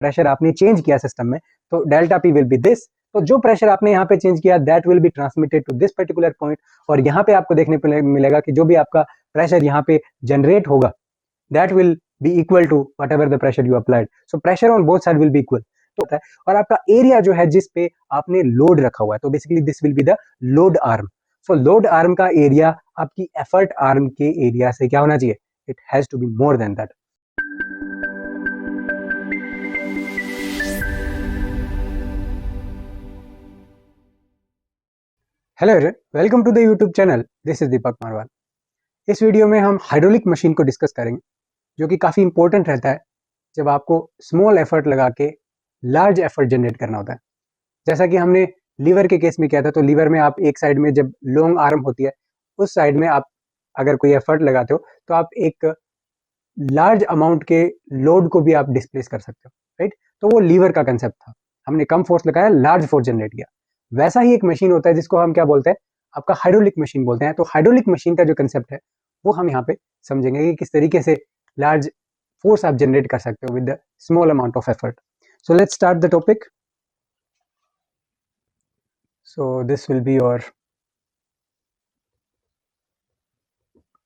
Pressure आपने change किया system में, तो delta P will be this. तो जो प्रेशर आपने यहाँ पे चेंज किया that will be transmitted to this particular point, और यहाँ पे आपको देखने को मिलेगा कि जो भी आपका प्रेशर यहाँ पे जनरेट होगा that will be equal to whatever the pressure you applied. So pressure on both side will be equal. तो होता है, और आपका एरिया जो है जिस पे आपने लोड रखा हुआ है, तो basically this will be the load arm. So load arm का एरिया आपकी एफर्ट आर्म के एरिया से क्या होना चाहिए, it has to be more than that. Hello everyone, welcome to the YouTube channel, this is Deepak Marwal. इस वीडियो में हम हाइड्रोलिक मशीन को डिस्कस करेंगे, जो कि काफ़ी इंपॉर्टेंट रहता है जब आपको स्मॉल एफर्ट लगा के लार्ज एफर्ट जनरेट करना होता है। जैसा कि हमने लीवर के केस में किया था, तो लीवर में आप एक साइड में जब लॉन्ग आर्म होती है, उस साइड में आप अगर कोई एफर्ट लगाते हो तो आप एक लार्ज अमाउंट के लोड को भी आप डिस्प्लेस कर सकते हो, राइट। तो वो लीवर का कंसेप्ट था, हमने कम फोर्स लगाया, लार्ज फोर्स जनरेट किया। वैसा ही एक मशीन होता है जिसको हम क्या बोलते हैं, आपका हाइड्रोलिक मशीन बोलते हैं। तो हाइड्रोलिक मशीन का जो कंसेप्ट है वो हम यहाँ पे समझेंगे कि किस तरीके से लार्ज फोर्स आप जनरेट कर सकते हो with the small amount of effort. So let's start the topic. So this will be your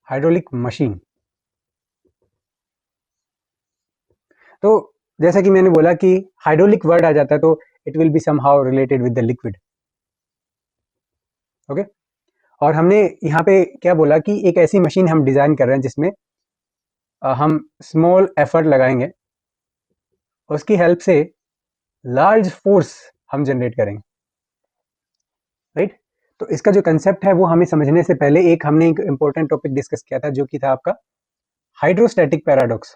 hydraulic machine. तो जैसा कि मैंने बोला कि हाइड्रोलिक वर्ड आ जाता है तो it will B somehow related with the liquid, okay. और हमने यहाँ पे क्या बोला कि एक ऐसी मशीन हम डिजाइन कर रहे हैं जिसमें हम स्मॉल एफर्ट लगाएंगे, उसकी हेल्प से लार्ज फोर्स हम जनरेट करेंगे, राइट। तो इसका जो कंसेप्ट है वो हमें समझने से पहले हमने एक इंपॉर्टेंट टॉपिक डिस्कस किया था, जो कि था आपका हाइड्रोस्टैटिक पैराडॉक्स।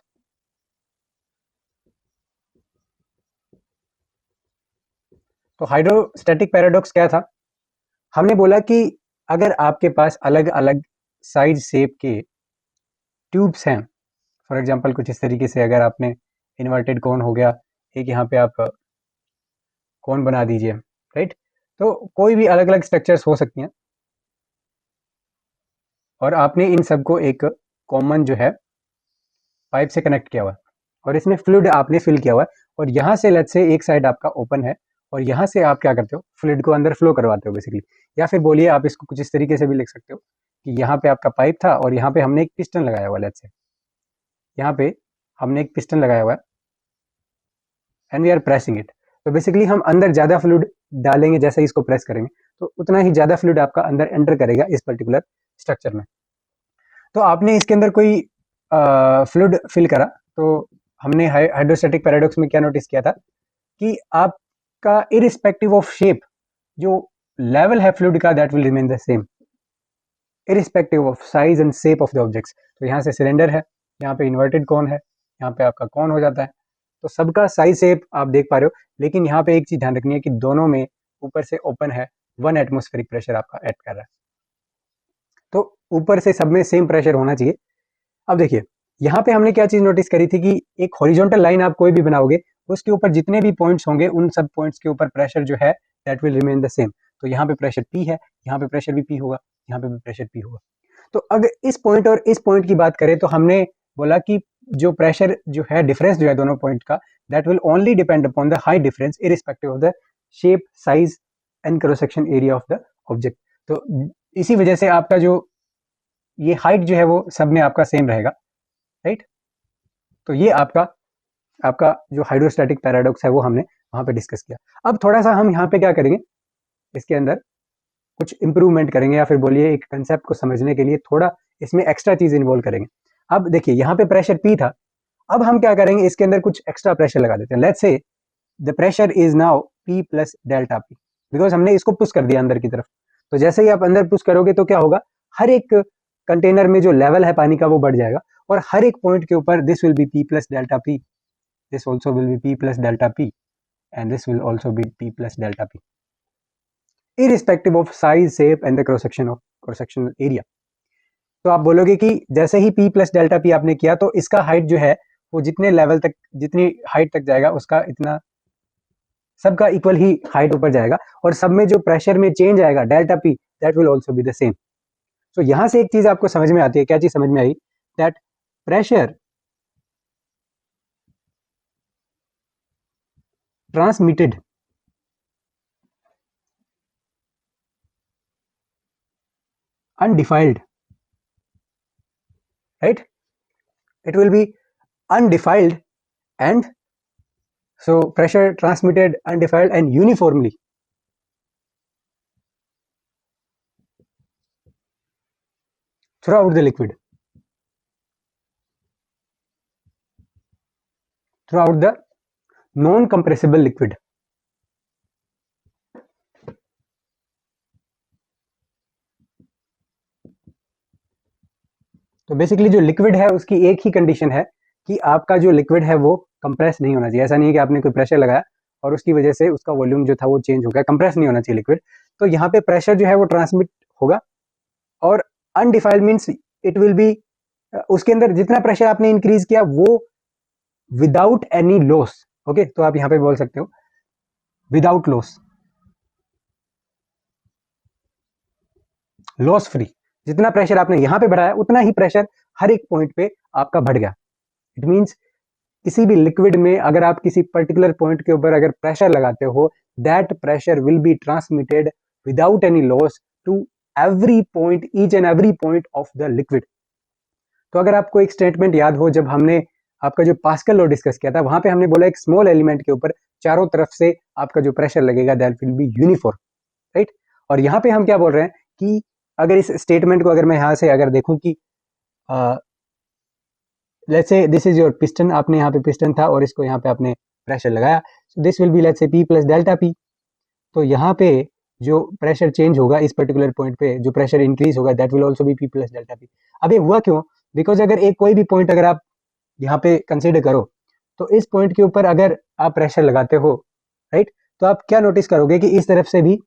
तो हाइड्रोस्टैटिक पैराडॉक्स क्या था, हमने बोला कि अगर आपके पास अलग अलग साइज शेप के ट्यूब्स हैं, फॉर एग्जांपल कुछ इस तरीके से, अगर आपने इन्वर्टेड कोन हो गया, एक यहाँ पे आप कोन बना दीजिए, राइट। तो कोई भी अलग अलग स्ट्रक्चर्स हो सकती हैं, और आपने इन सबको एक कॉमन जो है पाइप से कनेक्ट किया हुआ है, और इसमें फ्लूइड आपने फिल किया हुआ है, और यहाँ से लेट्स से एक साइड आपका ओपन है, और यहाँ से आप क्या करते हो, फ्लूइड को अंदर फ्लो करवाते हो बेसिकली। या फिर बोलिए, आप इसको कुछ इस तरीके से भी लिख सकते हो कि यहाँ पे आपका पाइप था और यहाँ पे हमने एक पिस्टन लगाया हुआ है, लेट्स से यहाँ पे हमने एक पिस्टन लगाया हुआ है and we are pressing it. तो बेसिकली हम अंदर ज़्यादा फ्लूइड डालेंगे, जैसे इसको प्रेस करेंगे तो उतना ही ज़्यादा फ्लूइड आपका अंदर एंटर करेगा इस पर्टिकुलर स्ट्रक्चर में। तो आपने इसके अंदर कोई फ्लूइड फिल करा, तो हमने हाइड्रोस्टैटिक पैराडॉक्स में क्या नोटिस किया था कि आपका इरिस्पेक्टिव ऑफ शेप, जो लेवल है फ्लूइड का, that will remain the same irrespective of size and shape of the objects. तो यहाँ से सिलेंडर है, यहाँ पे इन्वर्टेड कौन है, यहाँ पे आपका कौन हो जाता है, तो सबका साइज शेप आप देख पा रहे हो। लेकिन यहाँ पे एक चीज ध्यान रखनी है कि दोनों में ऊपर से ओपन है, 1 एटमॉस्फेरिक प्रेशर आपका ऐड कर रहा है, तो ऊपर से सब में सेम प्रेशर होना चाहिए। अब देखिए, यहाँ पे हमने क्या चीज नोटिस करी थी कि एक हॉरिजॉन्टल लाइन आप कोई भी बनाओगे, उसके ऊपर जितने भी पॉइंट्स होंगे उन सब पॉइंट्स के ऊपर प्रेशर जो है that will remain the same. तो यहाँ पे प्रेशर पी है, यहाँ पे प्रेशर भी पी होगा, यहाँ पे भी प्रेशर पी होगा। तो अगर इस पॉइंट और इस पॉइंट की बात करें, तो हमने बोला कि जो प्रेशर जो है, डिफरेंस जो है दोनों पॉइंट का, that will only depend upon the height difference irrespective of the shape, size and cross section area of the object. तो इसी वजह से आपका जो ये हाइट जो है वो सब में आपका सेम रहेगा, राइट। तो ये आपका आपका जो हाइड्रोस्टैटिक पैराडॉक्स है वो हमने वहां पे डिस्कस किया। अब थोड़ा सा हम यहाँ पे क्या करेंगे, इसके अंदर कुछ इंप्रूवमेंट करेंगे, या फिर बोलिए एक कंसेप्ट को समझने के लिए थोड़ा इसमें एक्स्ट्रा चीज इन्वॉल्व करेंगे। अब देखिए, यहाँ पे प्रेशर पी था, अब हम क्या करेंगे, इसके अंदर कुछ एक्स्ट्रा प्रेशर लगा देते हैं। Let's say the pressure is now P plus delta P, because हमने इसको पुश कर दिया अंदर की तरफ। तो जैसे ही आप अंदर पुश करोगे तो क्या होगा, हर एक कंटेनर में जो लेवल है पानी का वो बढ़ जाएगा, और हर एक पॉइंट के ऊपर this will B P plus delta P, this also will be P plus delta P, and this will also be P plus delta P, irrespective of size, shape and the cross section area। तो आप बोलोगे कि जैसे ही P plus delta P आपने किया, तो इसका height जो है वो जितने लेवल तक, जितनी हाइट तक जाएगा, उसका इतना सबका इक्वल ही हाइट ऊपर जाएगा, और सब में जो प्रेशर में चेंज आएगा delta P, that will also be the same. तो यहां से एक चीज आपको समझ में आती है, क्या चीज समझ में आई, that pressure transmitted undefiled, right? It will be undefiled, and so pressure transmitted undefiled and uniformly throughout the liquid, throughout the non-compressible liquid. तो बेसिकली जो लिक्विड है उसकी एक ही कंडीशन है कि आपका जो लिक्विड है वो कंप्रेस नहीं होना चाहिए। ऐसा नहीं है कि आपने कोई प्रेशर लगाया और उसकी वजह से उसका वॉल्यूम जो था वो चेंज हो गया, कंप्रेस नहीं होना चाहिए लिक्विड। तो यहाँ पे प्रेशर जो है वो ट्रांसमिट होगा, और अनडिफाइल्ड मीन्स इट विल बी, उसके अंदर जितना प्रेशर आपने इंक्रीज किया वो विदाउट एनी लॉस। ओके, तो आप यहाँ पे बोल सकते हो विदाउट लॉस, लॉस फ्री। जितना प्रेशर आपने यहाँ पे बढ़ाया उतना ही प्रेशर हर एक पॉइंट पे आपका बढ़ गया। इट मीन्स किसी भी लिक्विड में अगर आप किसी पर्टिकुलर पॉइंट के ऊपर अगर प्रेशर लगाते हो, that pressure will be transmitted without any loss to every point, each and every point of the liquid. तो अगर आपको एक स्टेटमेंट याद हो, जब हमने आपका जो पास्कल लॉ डिस्कस किया था, वहां पे हमने बोला एक स्मॉल एलिमेंट के ऊपर चारों तरफ से आपका जो प्रेशर लगेगा that will be uniform, right. और यहाँ पे हम क्या बोल रहे हैं कि अगर इस स्टेटमेंट को अगर मैं यहाँ से अगर देखूं कि let's say this is your piston, आपने यहाँ पे पिस्टन था और इसको यहाँ पे आपने प्रेशर लगाया, सो this will B let's say P plus delta P। तो यहाँ पे जो प्रेशर चेंज होगा इस पर्टिकुलर पॉइंट पे, जो प्रेशर इंक्रीज होगा that will also be P plus delta P। अब ये हुआ क्यों? बिकॉज अगर एक कोई भी पॉइंट अगर आप यहाँ पे कंसिडर करो, तो इस पॉइंट के ऊपर अगर आप प्रेशर लगाते हो, राइट, तो आप क्या नोटिस करोगे कि इस तरफ से भी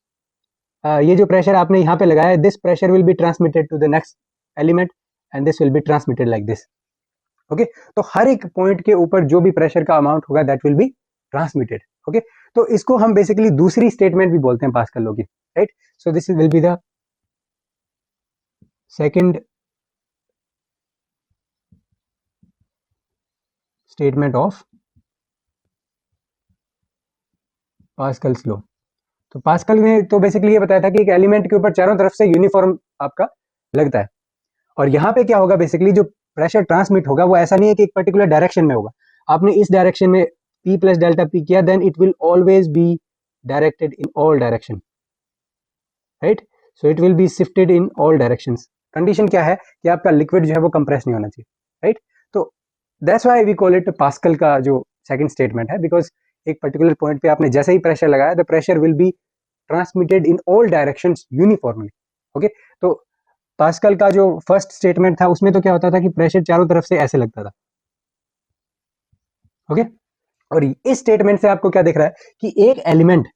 ये जो प्रेशर आपने यहाँ पे लगाया, this pressure will be transmitted to the next element and this will be transmitted like this. Okay, तो हर एक पॉइंट के ऊपर जो भी प्रेशर का अमाउंट होगा that will be transmitted. Okay, तो इसको हम बेसिकली दूसरी स्टेटमेंट भी बोलते हैं पास्कल लॉ की, right. So this will be the second statement of Pascal's law. तो पास्कल ने तो बेसिकली ये बताया था कि एक एलिमेंट के ऊपर चारों तरफ से यूनिफॉर्म आपका लगता है, और यहाँ पे क्या होगा, बेसिकली जो प्रेशर ट्रांसमिट होगा वो ऐसा नहीं है कि एक पर्टिकुलर डायरेक्शन में होगा। आपने इस डायरेक्शन में P प्लस डेल्टा P किया, then it will always be directed in all direction, right. So it will be shifted in all directions. Condition क्या है कि आपका लिक्विड जो है वो कंप्रेस नहीं होना चाहिए, राइट। तो that's why we call it Pascal का जो सेकंड स्टेटमेंट है, बिकॉज एक पर्टिकुलर पॉइंट पे आपने जैसे ही प्रेशर लगाया, the pressure will be transmitted in all directions uniformly. Okay, तो पास्कल का जो फर्स्ट स्टेटमेंट था उसमें तो क्या होता था कि प्रेशर चारों तरफ से ऐसे लगता था। ओके, और इस स्टेटमेंट से आपको क्या दिख रहा है कि एक एलिमेंट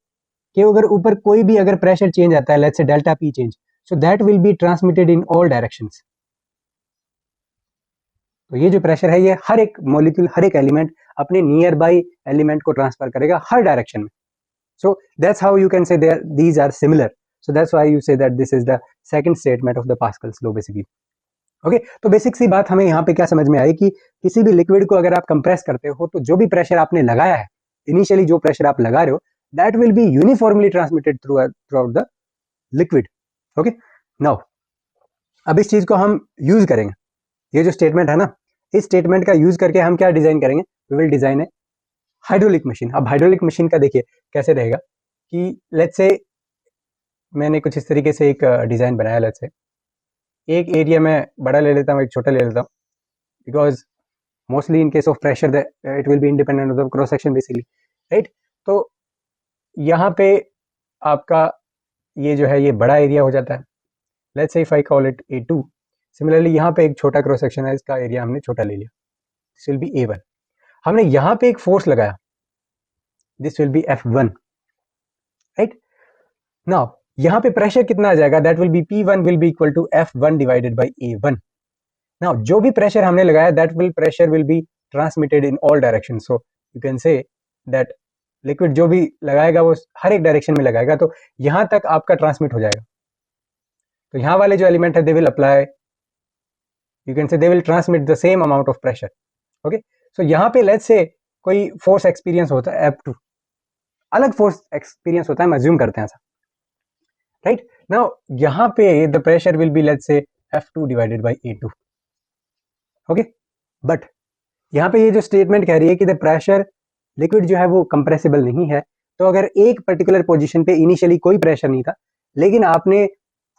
के अगर ऊपर कोई भी अगर प्रेशर चेंज आता है, let's say delta P change, so that will be transmitted in all directions. तो ये जो प्रेशर है ये हर एक मॉलिक्यूल, हर एक एलिमेंट अपने नियर बाई एलिमेंट को ट्रांसफर करेगा हर डायरेक्शन में। So that's how you can say these are similar. So that's why you say that this is the second statement of the Pascal's law basically. Okay, तो basic सी बात हमें यहाँ पे क्या समझ में आई कि किसी भी लिक्विड को अगर आप कंप्रेस करते हो तो जो भी प्रेशर आपने लगाया है, इनिशियली जो प्रेशर आप लगा रहे हो, that will B uniformly transmitted through out the liquid. Okay, now अब इस चीज को हम यूज करेंगे, ये जो स्टेटमेंट है ना, इस स्टेटमेंट का यूज करके हम क्या डिजाइन करेंगे, we will design a hydraulic machine. अब हाइड्रोलिक मशीन का देखिए कैसे रहेगा कि लेट्स से मैंने कुछ इस तरीके से एक डिज़ाइन बनाया, लेट्स से एक एरिया में बड़ा ले लेता हूँ, एक छोटा ले लेता हूँ, because mostly in case of pressure it will be independent of the cross section basically, right. तो यहाँ पे आपका ये जो है ये बड़ा एरिया हो जाता है, let's say if I call it A2। Similarly यहाँ पे एक छोटा क्रॉस सेक्शन है, इसका एरिया हमने छोटा ले लिया, दिस विल बी A1। हमने यहाँ पे एक फोर्स लगाया, this will be F1, right. Now यहाँ पे प्रेशर कितना आ जाएगा, that will be P1 will be equal to F1 divided by A1। Now जो भी प्रेशर हमने लगाया that pressure will be transmitted in all direction. So you can say that liquid जो भी लगाएगा वो हर एक डायरेक्शन में लगाएगा, तो यहाँ तक आपका ट्रांसमिट हो जाएगा। तो यहाँ वाले जो एलिमेंट है they will apply, you can say they will transmit the same amount of pressure. Okay, so यहाँ पे लेट्स से कोई फोर्स एक्सपीरियंस होता है F2, अलग फोर्स एक्सपीरियंस होता है, हम अज्यूम करते हैं ऐसा, राइट। नाउ यहाँ पे the pressure will B let's say F2 divided by A2, okay. But यहाँ पे ये जो स्टेटमेंट कह रही है कि द प्रेशर लिक्विड जो है वो कंप्रेसिबल नहीं है, तो अगर एक पर्टिकुलर पोजीशन पे इनिशियली कोई प्रेशर नहीं था, लेकिन आपने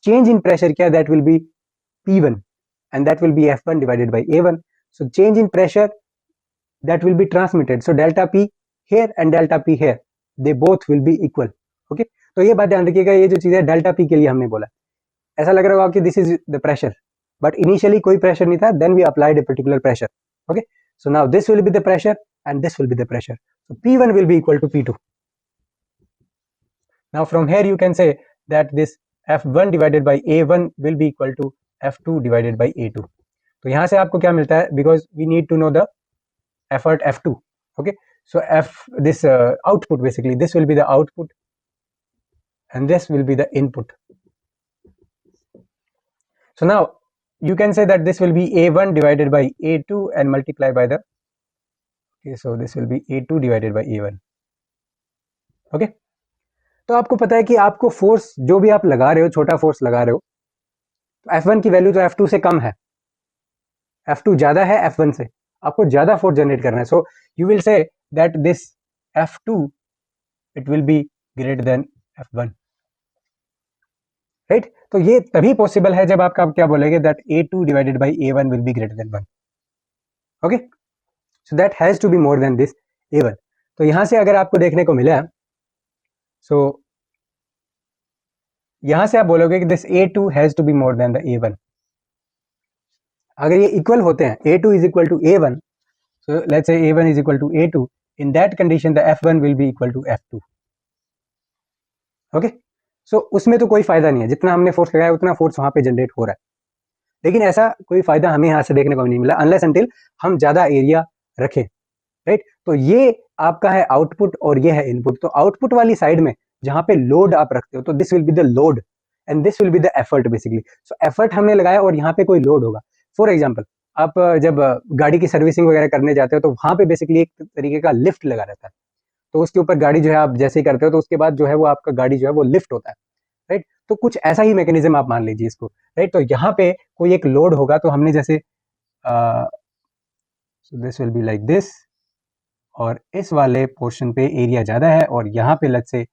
चेंज इन प्रेशर किया, that will be P1 and that will be F1 divided by A1. So change in pressure that will be transmitted. So delta P here and delta P here, they both will be equal. Okay, तो ये बात ध्यान रखिएगा, ये जो चीज है delta P के लिए हमने बोला, ऐसा लग रहा होगा कि this is the pressure, but initially कोई प्रेशर नहीं था, then we applied a particular pressure. Okay, so now this will be the pressure and this will be the pressure. So P1 will be equal to P2. Now from here you can say that this F1 divided by A1 will be equal to F2 divided by A2. तो यहाँ से आपको क्या मिलता है, because we need to know the effort F2. Okay, so this output, basically this will be the output and this will be the input. So now you can say that this will be A1 divided by A2 and multiply by the, okay, so this will be A2 divided by A1. Okay, तो आपको पता है कि आपको force जो भी आप लगा रहे हो, छोटा फोर्स लगा रहे हो, तो F1 की वैल्यू तो F2 से कम है, F2 ज्यादा है F1 से, आपको ज्यादा फोर्स जनरेट करना है. So you will say that this F2 it will be greater than F1, right. तो ये तभी पॉसिबल है जब आपका क्या बोलेंगे that A2 divided by A1 will be greater than 1. Okay, so that has to be more than this A1. तो यहां से अगर आपको देखने को मिला, सो यहां से आप बोलोगे कि this A2 has to be more than the A1. अगर ये इक्वल होते हैं, A2 is equal to A1, so let's say A1 is equal to A2, in that condition the F1 will be equal to F2. okay, so उसमें तो कोई फायदा नहीं है, जितना हमने फोर्स लगाया उतना फोर्स वहां पे जनरेट हो रहा है, लेकिन ऐसा कोई फायदा हमें यहाँ से देखने को नहीं मिला अनलेस अनटिल हम ज्यादा एरिया रखें, राइट. तो ये आपका है आउटपुट और ये है इनपुट. तो आउटपुट वाली साइड में जहां पे लोड आप रखते हो, तो this will be the load and this will be the effort basically. So effort हमने लगाया और यहाँ पे कोई लोड होगा. फॉर एग्जाम्पल, आप जब गाड़ी की सर्विसिंग वगैरह करने जाते हो तो वहां पे बेसिकली एक तरीके का लिफ्ट लगा रहता है, तो उसके ऊपर गाड़ी जो है आप जैसे ही करते हो तो उसके बाद जो है वो आपका गाड़ी जो है वो लिफ्ट होता है, राइट. तो कुछ ऐसा ही मैकेनिज्म आप मान लीजिए इसको, राइट. तो यहाँ पे कोई एक लोड होगा, तो हमने जैसे this will be like this, और इस वाले पोर्शन पे एरिया ज्यादा है और यहाँ पे लेट्स से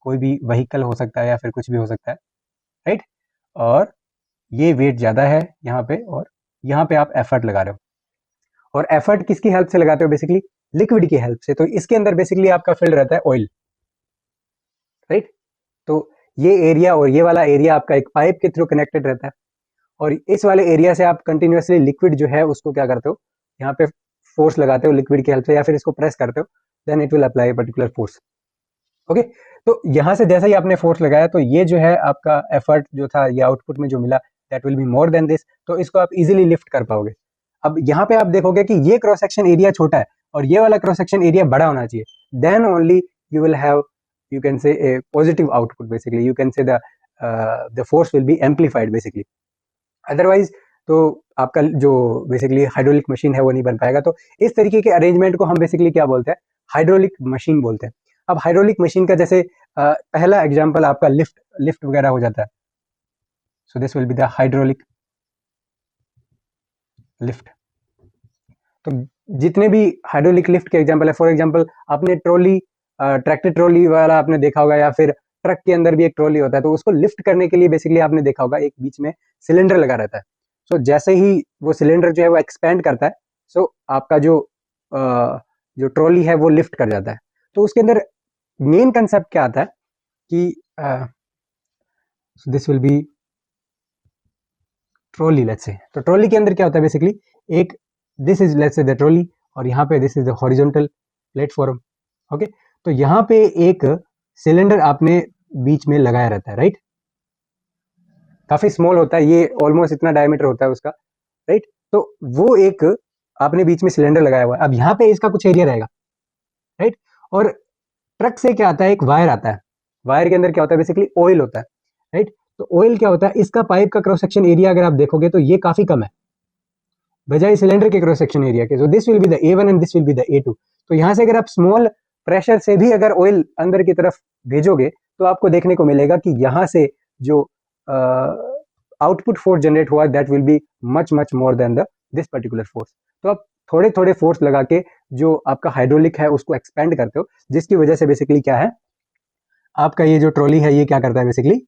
कोई भी व्हीकल हो सकता है या फिर कुछ भी हो सकता है, राइट. और ये वेट ज्यादा है यहाँ पे, और यहाँ पे आप एफर्ट लगा रहे हो, और एफर्ट किसकी हेल्प से लगाते हो, बेसिकली लिक्विड की हेल्प से. तो इसके अंदर बेसिकली आपका फिल्ड रहता है ऑयल, राइट. तो ये एरिया और ये वाला एरिया आपका एक पाइप के थ्रू कनेक्टेड रहता है, और इस वाले एरिया से आप कंटिन्यूसली लिक्विड जो है उसको क्या करते हो, यहाँ पे फोर्स लगाते हो लिक्विड की हेल्प से, या फिर इसको प्रेस करते हो, then it will apply particular force. Okay, तो यहाँ से जैसे ही आपने फोर्स लगाया तो ये जो है आपका एफर्ट जो था, ये आउटपुट में जो मिला, that will B more than this. तो इसको आप इजीली लिफ्ट कर पाओगे. अब यहाँ पे आप देखोगे कि ये क्रॉस सेक्शन एरिया छोटा है और ये वाला क्रॉस सेक्शन एरिया बड़ा होना चाहिए, then only you will have, you can say a positive output, basically you can say the force will be amplified basically. otherwise तो आपका जो बेसिकली हाइड्रोलिक मशीन है वो नहीं बन पाएगा. तो इस तरीके के अरेंजमेंट को हम बेसिकली क्या बोलते हैं, हाइड्रोलिक मशीन बोलते हैं. अब हाइड्रोलिक मशीन का जैसे पहला एग्जांपल आपका लिफ्ट वगैरह हो जाता है. So this will be the hydraulic lift. तो जितने भी हाइड्रोलिक लिफ्ट के एग्जांपल है, फॉर एग्जांपल आपने ट्रॉली, ट्रैक्टर ट्रॉली वाला आपने देखा होगा, या फिर ट्रक के अंदर भी एक ट्रॉली होता है, तो उसको लिफ्ट करने के लिए बेसिकली आपने देखा होगा एक बीच में सिलेंडर लगा रहता है. सो जैसे ही वो सिलेंडर जो है वो एक्सपेंड करता है, सो आपका जो ट्रॉली है वो लिफ्ट कर जाता है. तो उसके अंदर मेन कंसेप्ट क्या आता है कि this will B trolley, let's say. तो ट्रॉली के अंदर क्या होता है बेसिकली, एक this is let's say the trolley, और यहाँ पे this is the horizontal platform. Okay, तो यहाँ पे एक सिलेंडर आपने बीच में लगाया रहता है, राइट. काफी स्मॉल होता है ये, ऑलमोस्ट इतना डायमीटर होता है उसका, राइट. तो वो एक आपने बीच में सिलेंडर लगाया हुआ है. अब यहाँ पे इसका कुछ एरिया रहेगा, राइट. और ट्रक से क्या आता है, एक वायर आता है. वायर के अंदर क्या होता है, बेसिकली ऑयल होता है, राइट. तो ऑयल क्या होता है, इसका पाइप का क्रॉस सेक्शन एरिया अगर आप देखोगे तो ये काफी कम है बजाय सिलेंडर के क्रॉस सेक्शन एरिया के. सो this will be the A1 and this will be the A2. तो यहाँ से अगर आप स्मॉल प्रेशर से भी अगर ऑयल अंदर की तरफ भेजोगे तो आपको देखने को मिलेगा कि यहाँ से जो आउटपुट फोर्स जनरेट हुआ that will be much much more than the this particular force. तो आप थोड़े थोड़े फोर्स लगा के जो आपका हाइड्रोलिक है उसको एक्सपेंड करते हो, जिसकी वजह से बेसिकली क्या है, आपका ये जो ट्रॉली है ये क्या करता है, बेसिकली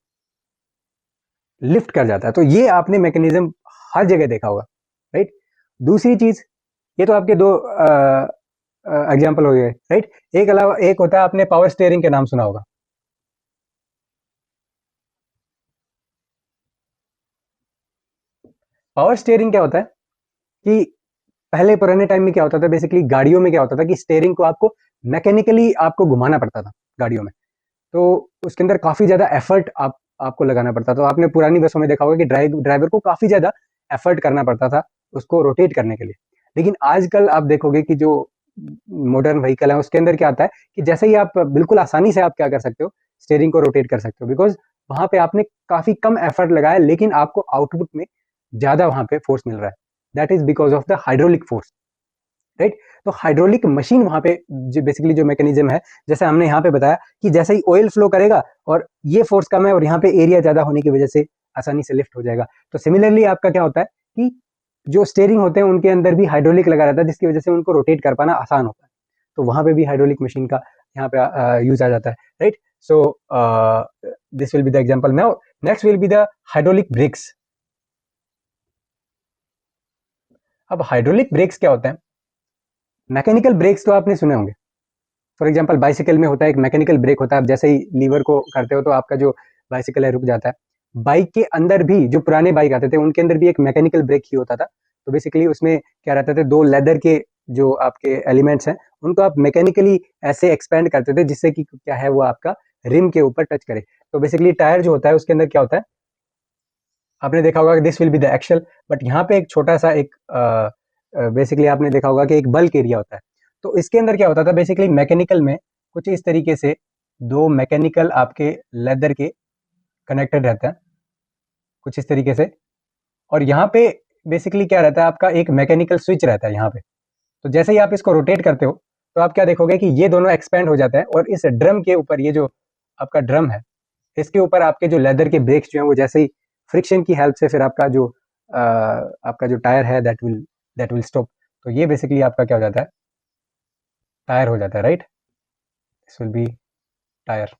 लिफ्ट कर जाता है। तो ये आपने मैकेनिज्म हर जगह देखा होगा, राइट। दूसरी चीज, ये तो आपके दो एग्जाम्पल हो गए, राइट। एक अलावा एक होता है, आपने पावर स्टीयरिंग के नाम सुना होगा। पावर स्टीयरिंग क्या होता है कि पहले पुराने टाइम में क्या होता था, बेसिकली गाड़ियों में क्या होता था कि स्टीयरिंग को आपको मैकेनिकली आपको घुमाना पड़ता था गाड़ियों में। तो उसके अंदर काफी ज्यादा एफर्ट आपको लगाना पड़ता था। तो आपने पुरानी बसों में देखा होगा कि ड्राइवर को काफी ज्यादा एफर्ट करना पड़ता था उसको रोटेट करने के लिए। लेकिन आजकल आप देखोगे कि जो मॉडर्न व्हीकल है उसके अंदर क्या आता है कि जैसे ही आप बिल्कुल आसानी से आप क्या कर सकते हो, स्टीयरिंग को रोटेट कर सकते हो, बिकॉज वहां पे आपने काफी कम एफर्ट लगाया लेकिन आपको आउटपुट में ज्यादा वहां पे फोर्स मिल रहा है। That is because of the hydraulic force, right. तो हाइड्रोलिक मशीन वहां पे जो बेसिकली जो मैकेनिज्म है, जैसे हमने यहाँ पे बताया कि जैसे ही ऑयल फ्लो करेगा और ये फोर्स कम है और यहाँ पे एरिया ज्यादा होने की वजह से आसानी से लिफ्ट हो जाएगा। तो सिमिलरली आपका क्या होता है कि जो स्टीयरिंग होते हैं उनके अंदर भी हाइड्रोलिक लगा रहता है, जिसकी वजह से उनको रोटेट कर पाना आसान होता है। तो वहां पे भी हाइड्रोलिक मशीन का यहाँ पे यूज आ जाता है, right. So this will be the example. Now next will be the hydraulic breaks. अब हाइड्रोलिक ब्रेक्स क्या होता है? मैकेनिकल ब्रेक्स तो आपने सुने होंगे। फॉर एग्जाम्पल बाइसिकल में होता है एक मैकेनिकल ब्रेक होता है, आप जैसे ही लीवर को करते हो तो आपका जो बाइसिकल है रुक जाता है। बाइक के अंदर भी जो पुराने बाइक आते थे उनके अंदर भी एक मैकेनिकल ब्रेक ही होता था। तो बेसिकली उसमें क्या रहता था, दो लेदर के जो आपके एलिमेंट्स हैं उनको आप मैकेनिकली ऐसे एक्सपेंड करते थे जिससे कि क्या है वो आपका रिम के ऊपर टच करे। तो बेसिकली टायर जो होता है उसके अंदर क्या होता है, आपने देखा होगा कि this will be the axle, but यहाँ पे एक छोटा सा एक बेसिकली आपने देखा होगा कि एक बल्क एरिया होता है। तो इसके अंदर क्या होता था, बेसिकली मैकेनिकल में कुछ इस तरीके से दो मैकेनिकल आपके लेदर के कनेक्टेड रहते हैं कुछ इस तरीके से, और यहाँ पे बेसिकली क्या रहता है, आपका एक मैकेनिकल स्विच रहता है यहाँ पे। तो जैसे ही आप इसको रोटेट करते हो तो आप क्या देखोगे कि ये दोनों एक्सपेंड हो जाते हैं और इस ड्रम के ऊपर, ये जो आपका ड्रम है इसके ऊपर आपके जो लेदर के ब्रेक्स जो हैं वो जैसे ही फ्रिक्शन की हेल्प से फिर आपका जो टायर है दैट विल स्टॉप। तो ये बेसिकली आपका क्या हो जाता है, टायर हो जाता है, right. This will B tyre.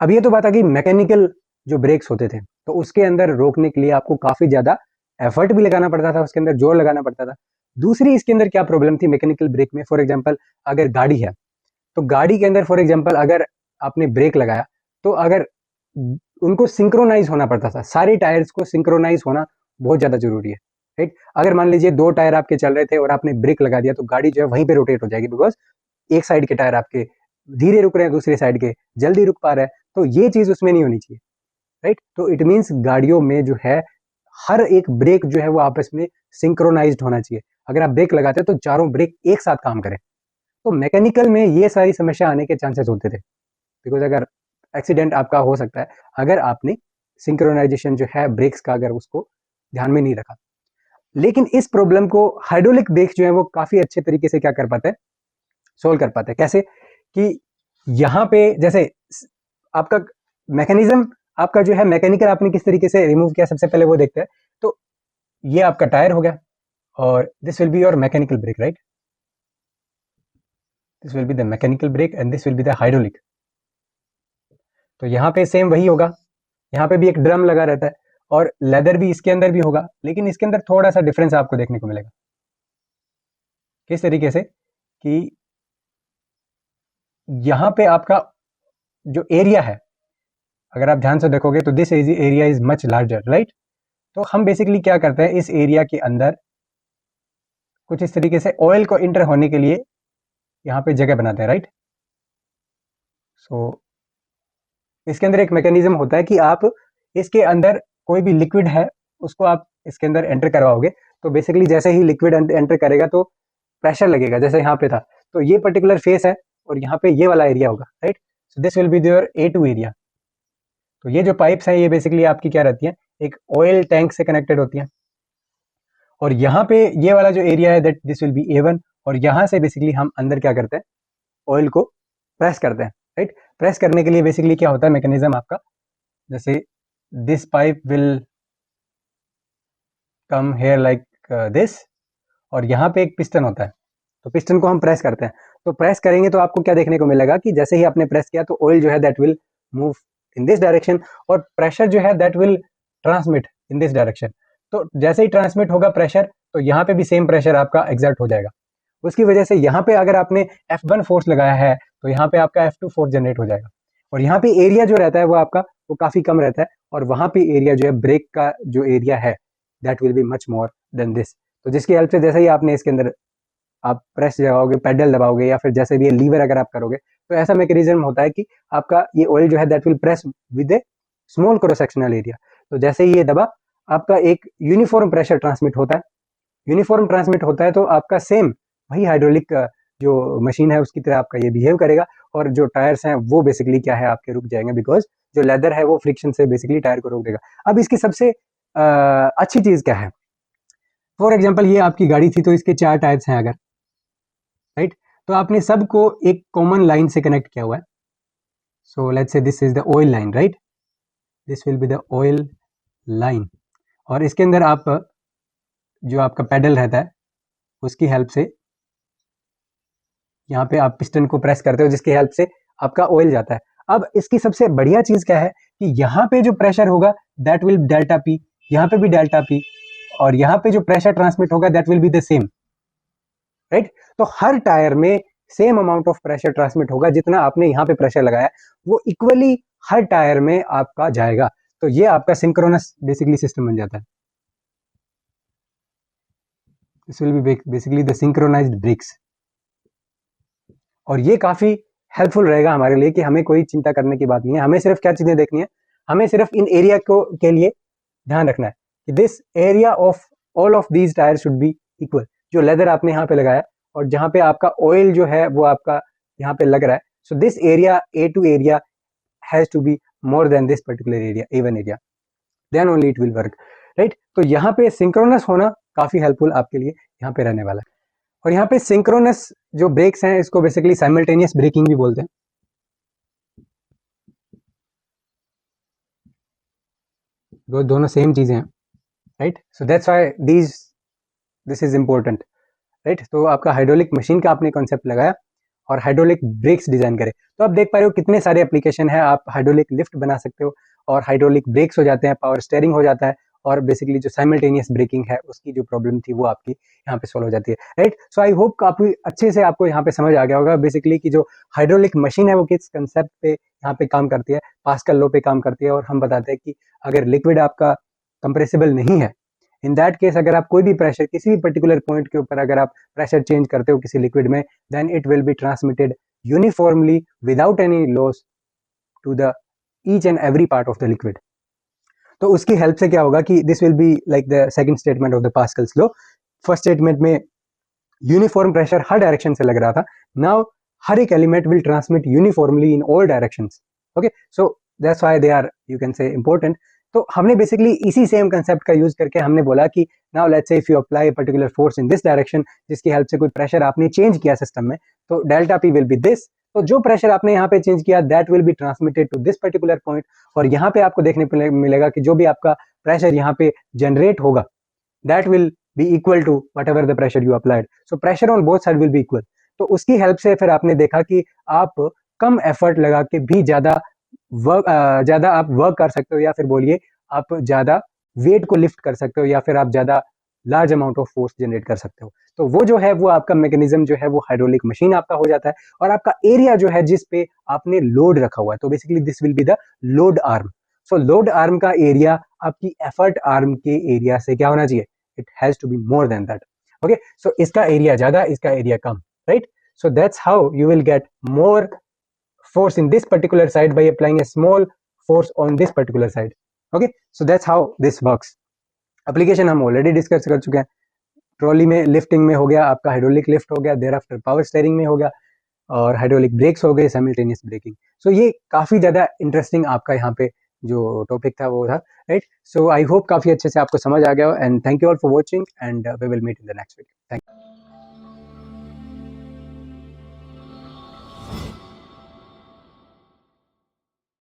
अब ये तो बात आ गई मैकेनिकल जो ब्रेक्स होते थे, तो उसके अंदर रोकने के लिए आपको काफी ज्यादा एफर्ट भी लगाना पड़ता था, उसके अंदर जोर लगाना पड़ता था। दूसरी इसके अंदर क्या प्रॉब्लम थी मैकेनिकल ब्रेक में, फॉर एग्जाम्पल अगर गाड़ी है तो गाड़ी के अंदर फॉर एग्जाम्पल अगर आपने ब्रेक लगाया तो अगर उनको सिंक्रोनाइज होना पड़ता था, सारे टायर्स को सिंक्रोनाइज होना बहुत ज्यादा जरूरी है, राइट। अगर मान लीजिए दो टायर आपके चल रहे थे और आपने ब्रेक लगा दिया तो गाड़ी जो है वहीं पे रोटेट हो जाएगी, बिकॉज एक साइड के टायर आपके धीरे रुक रहे हैं, दूसरे साइड के जल्दी रुक पा रहे हैं। तो ये चीज उसमें नहीं होनी चाहिए, राइट। तो इट मीन्स गाड़ियों में जो है हर एक ब्रेक जो है वो आपस में सिंक्रोनाइज्ड होना चाहिए। अगर आप ब्रेक लगाते हैं तो चारों ब्रेक एक साथ काम करें। तो मैकेनिकल में ये सारी समस्या आने के चांसेस होते थे, बिकॉज अगर एक्सीडेंट आपका हो सकता है अगर आपने सिंक्रोनाइजेशन जो है ब्रेक्स का अगर उसको ध्यान में नहीं रखा। लेकिन इस प्रॉब्लम को हाइड्रोलिक ब्रेक्स जो है वो काफी अच्छे तरीके से क्या कर पाते हैं, सोल्व कर पाते हैं। कैसे कि यहाँ पे जैसे आपका मैकेनिज्म आपका जो है मैकेनिकल आपने किस तरीके से रिमूव किया, सबसे पहले वो देखते हैं। तो ये आपका टायर हो गया और this will be your mechanical break, right. This will be the mechanical break and this will be the hydraulic. तो यहाँ पे सेम वही होगा, यहाँ पे भी एक ड्रम लगा रहता है और लेदर भी इसके अंदर भी होगा, लेकिन इसके अंदर थोड़ा सा डिफरेंस आपको देखने को मिलेगा। किस तरीके से कि यहाँ पे आपका जो एरिया है अगर आप ध्यान से देखोगे तो this area is much larger, right. तो हम बेसिकली क्या करते हैं, इस एरिया के अंदर कुछ इस तरीके से ऑयल को इंटर होने के लिए यहाँ पे जगह बनाते हैं, राइट। सो इसके अंदर एक मैकेनिज्म होता है कि आप इसके अंदर कोई भी लिक्विड है उसको आप इसके अंदर एंटर करवाओगे। तो बेसिकली जैसे ही लिक्विड एंटर करेगा तो प्रेशर लगेगा, जैसे यहाँ पे था। तो ये पर्टिकुलर फेस है और यहाँ पे ये वाला एरिया होगा, right. So this will be there A2 area. तो ये जो पाइप्स हैं ये बेसिकली आपकी क्या रहती हैं, एक ऑयल टैंक से कनेक्टेड होती हैं। और यहाँ पे ये वाला जो एरिया है that this will B A1, और यहाँ से बेसिकली हम अंदर क्या करते हैं, ऑयल को प्रेस करते हैं, राइट। प्रेस करने के लिए बेसिकली क्या होता है मैकेनिज्म आपका, जैसे this pipe will come here like this, और यहाँ पे एक पिस्टन होता है, तो पिस्टन को हम प्रेस करते हैं। तो प्रेस करेंगे तो आपको क्या देखने को मिलेगा कि जैसे ही आपने प्रेस किया तो ऑयल जो है that will move in this direction, और प्रेशर जो है that will transmit in this direction. तो जैसे ही ट्रांसमिट होगा प्रेशर, तो यहाँ पे भी सेम प्रेशर आपका एग्जर्ट हो जाएगा। उसकी वजह से यहाँ पे अगर आपने F1 फोर्स लगाया है तो यहाँ पे आपका F2 फोर्स जनरेट हो जाएगा, और यहाँ पे एरिया जो रहता है वो आपका वो काफी कम रहता है, और वहां पे एरिया जो है ब्रेक का जो एरिया है that will be much more than this. तो जिसकी हेल्प से जैसे ही आपने इसके अंदर आप प्रेस दबाओगे, पेडल दबाओगे, या फिर जैसे भी ये लीवर अगर आप करोगे, तो ऐसा मैकेनिज्म होता है कि आपका ये ऑयल जो है that will press with A small cross sectional area. तो जैसे ही ये दबा, आपका एक यूनिफॉर्म प्रेशर ट्रांसमिट होता है। यूनिफॉर्म ट्रांसमिट होता है तो आपका सेम वही हाइड्रोलिक जो मशीन है उसकी तरह आपका ये बिहेव करेगा, और जो टायर्स हैं वो बेसिकली क्या है आपके रुक जाएंगे, बिकॉज जो लेदर है वो फ्रिक्शन से बेसिकली टायर को रोक देगा। अब इसकी सबसे अच्छी चीज क्या है, फॉर एग्जाम्पल ये आपकी गाड़ी थी तो इसके 4 टायर्स हैं अगर, राइट, तो आपने सबको एक कॉमन लाइन से कनेक्ट किया हुआ है। So let's say this is the oil line, right, this will be the oil line, और इसके अंदर आप जो आपका पेडल रहता है उसकी हेल्प से यहाँ पे आप पिस्टन को प्रेस करते हो, जिसकी हेल्प से आपका ऑयल जाता है। अब इसकी सबसे बढ़िया चीज क्या है कि यहाँ पे जो प्रेशर होगा दैट विल डेल्टा पी, यहाँ पे भी डेल्टा पी, और यहाँ पे जो प्रेशर ट्रांसमिट होगा that will be the same, right. तो हर टायर में same amount of pressure transmit होगा, जितना आपने यहाँ पे प्रेशर लगाया वो इक्वली हर टायर में आपका जाएगा। तो ये आपका सिंक्रोनस बेसिकली सिस्टम बन जाता है। This will be basically the synchronized brakes, और ये काफी हेल्पफुल रहेगा हमारे लिए कि हमें कोई चिंता करने की बात नहीं है। हमें सिर्फ क्या चीजें देखनी है, हमें सिर्फ इन एरिया को के लिए ध्यान रखना है कि this area of all of these tyre should be equal. जो लेदर आपने यहाँ पे लगाया और जहाँ पे आपका ऑयल जो है वो आपका यहाँ पे लग रहा है, so this area A two area has to be more than this particular area, even area, then only it will work, right. तो यहाँ पे सिंक्रोनस होना काफी हेल्पफुल आपके लिए यहाँ पे रहने वाला है। और यहाँ पे सिंक्रोनस जो ब्रेक्स हैं इसको बेसिकली साइमल्टेनियस ब्रेकिंग भी बोलते हैं। वो दोनों सेम चीजें हैं, right. So that's why this is important, right. तो आपका हाइड्रोलिक मशीन का आपने कॉन्सेप्ट लगाया और हाइड्रोलिक ब्रेक्स डिजाइन करे, तो आप देख पा रहे हो कितने सारे एप्लीकेशन है। आप हाइड्रोलिक लिफ्ट बना सकते हो, और हाइड्रोलिक ब्रेक्स हो जाते हैं, पावर स्टेयरिंग हो जाता है, और बेसिकली जो साइमल्टेनियस ब्रेकिंग है उसकी जो प्रॉब्लम थी वो आपकी यहाँ पे सॉल्व हो जाती है, राइट। सो आई होप काफी अच्छे से आपको यहाँ पे समझ आ गया होगा बेसिकली कि जो हाइड्रोलिक मशीन है वो किस कंसेप्ट पे यहाँ पे काम करती है, पास्कल लॉ पे काम करती है। और हम बताते हैं कि अगर लिक्विड आपका कंप्रेसिबल नहीं है, इन दैट केस अगर आप कोई भी प्रेशर किसी भी पर्टिकुलर पॉइंट के ऊपर अगर आप प्रेशर चेंज करते हो किसी लिक्विड में, then it will be transmitted uniformly without any loss to the each and every part of the liquid. तो उसकी हेल्प से क्या होगा कि this will be like the second statement of the Pascal's law. First statement में uniform pressure हर direction से लग रहा था, नाउ हर एक element will transmit uniformly in all directions, okay. So that's why they are you can से important. तो हमने बेसिकली इसी सेम कंसेप्ट का यूज करके हमने बोला कि now let's say if you apply particular force in this direction, जिसकी हेल्प से कोई प्रेशर आपने चेंज किया सिस्टम में, तो delta P will be this. तो जो प्रेशर आपने यहाँ पे चेंज किया that will be transmitted to this particular point, और यहाँ पे आपको देखने को मिलेगा कि जो भी आपका प्रेशर यहाँ पे जनरेट होगा that will be equal to whatever the pressure you applied. So pressure on both side will be equal. तो उसकी हेल्प से फिर आपने देखा कि आप कम एफर्ट लगा के भी ज्यादा आप वर्क कर सकते हो, या फिर बोलिए आप ज्यादा वेट को लिफ्ट कर सकते हो, या फिर आप ज्यादा large amount of force generate कर सकते हो। तो वो जो है वो आपका मैकेनिज्म जो है वो हाइड्रोलिक मशीन आपका हो जाता है, और आपका एरिया जो है जिस पे आपने लोड रखा हुआ है, तो basically this will be the load arm. So load arm का एरिया आपकी एफर्ट आर्म के एरिया से क्या होना चाहिए, it has to be more than that, okay. So इसका एरिया ज्यादा, इसका एरिया कम, right. So that's how you will get more force in this particular side by applying a small force on this particular side, okay. So that's how this works. Application हम already discuss कर चुके हैं। Trolley में lifting में हो गया, आपका hydraulic lift हो गया, देयर आफ्टर पावर स्टीयरिंग में हो गया, और हाइड्रोलिक ब्रेक्स हो गए, साइमल्टेनियस ब्रेकिंग। सो ये काफी ज्यादा इंटरेस्टिंग आपका यहाँ पे जो टॉपिक था वो था, राइट। सो आई होप काफी अच्छे से आपको समझ आ गया, and thank you all for watching, and we will meet in the next video. Thank you.